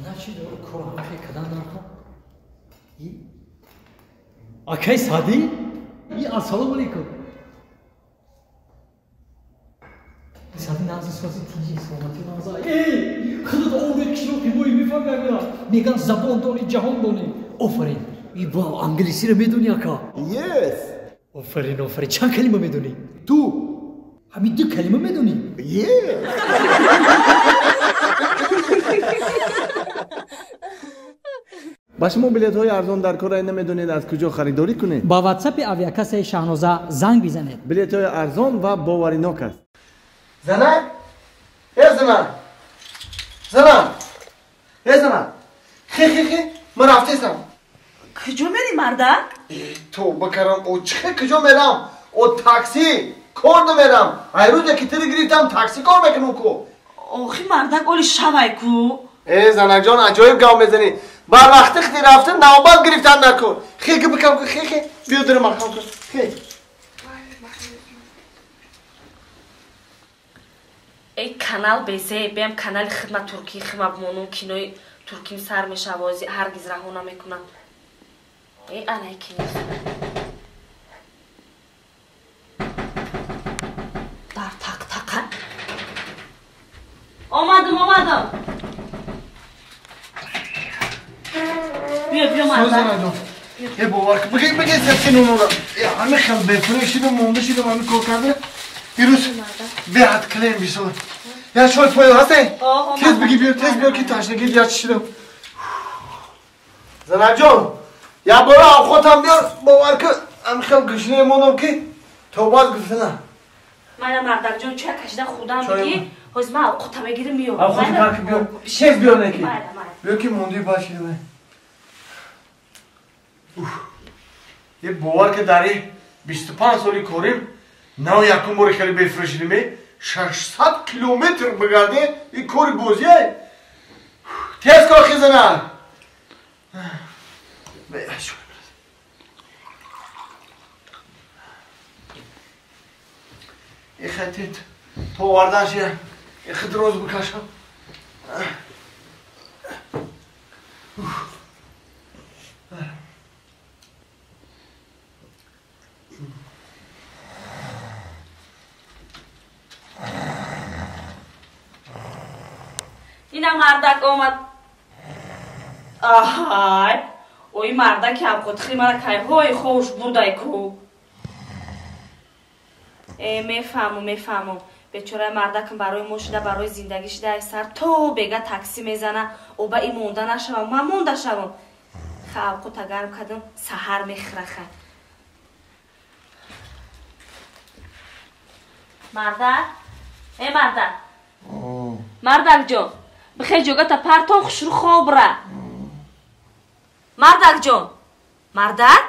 Значит, Kur'an kadar narko. İyi. Akay Sadi. İyi, assalamu alaikum. Sadi nazı sözü tici sohbeti nazı. Ey, kılıda 15 kilo piboyu mifamega. Megan zabon doni, cahon doni. Oferin. İyi bu İngilizce mi dünya ka? Yes. Oferin. Çan kelime mi doni? Tu. Hamid dü kelime mi doni? Yes. با شما بلیط های ارزان در کار نمیدونید از کجا خریداری کنید؟ با واتساپ آویاکاس شاهنوزا زنگ بزنید. بلیط های ارزان و باوریناک است. زنم؟ زنم خی من رفتیستم. کجا میری مردک؟ تو بکرم او چه کجا میرم؟ او تاکسی کارد میرم. ایروز که تری گرفتم تاکسی کار میکنم کو. آخی مردک اولی شوای کو. زنک جان عجایب گام میزنی. بر وقتی خیلی رفتم نوبت گرفتن نکن. خیلی بکم که خیلی بیا در مکان کن. خیلی. ای کانال بیزه بیم کانال خدمت ترکی خدمت مونو کینوی ترکیم سر میشه وازی هرگز راه نمیکنم. ای آنای کینوس. در تق. آمدم. بیا مردم. ای باور که بگی سرچین اونو را. همه خیلی بفروشیدم مونده شیدم همه کار کرده. دیروز بیاد کلیم بیشتر. یا شاید پایل هستی؟ تیز بگی بیا که تشنگی یا چیدم. زنک جان یا برای خودم بیار باور که همه خیلی گشنه موندم که تو باز گفتنه. من مردک جان چه کشیده خودم بگی حاز من اوقات بگیرم میام. اوقات کار که بیار. شیف بیار نکی. بیا که موندی باشیدم. یه باور که داری 25 سالی کاریم نه یکم باری خیلی بفرشیدیم 600 کیلومتر بگرده این کاری بازیه تیز کار خیزنه یه خطیت تو واردنش یه خط روز بکشم اینم مردک آمد. آهای اوی مردک هم خود خیلی که های خوش بودای کو. میفهمم بیچاره مردکم برای ما شده برای زندگی شده سر تو بگه تاکسی میزنه او با این مونده نشوم من مونده شوم. خواب خود گرم کردم سحر میخرخه. مردک؟ مردک جان بخیر جوگا تا پرتون خوش رو خواب را. مردک جان مردک؟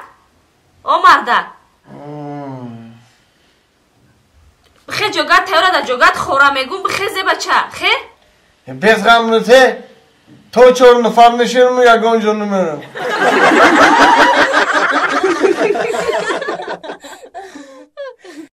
مردک بخیر جوگت تیورا دا جوگت خورا میگون بخیر زی بچه خیر؟ بیز غم نته تو 4 نفر نشیم یگان جانو میرم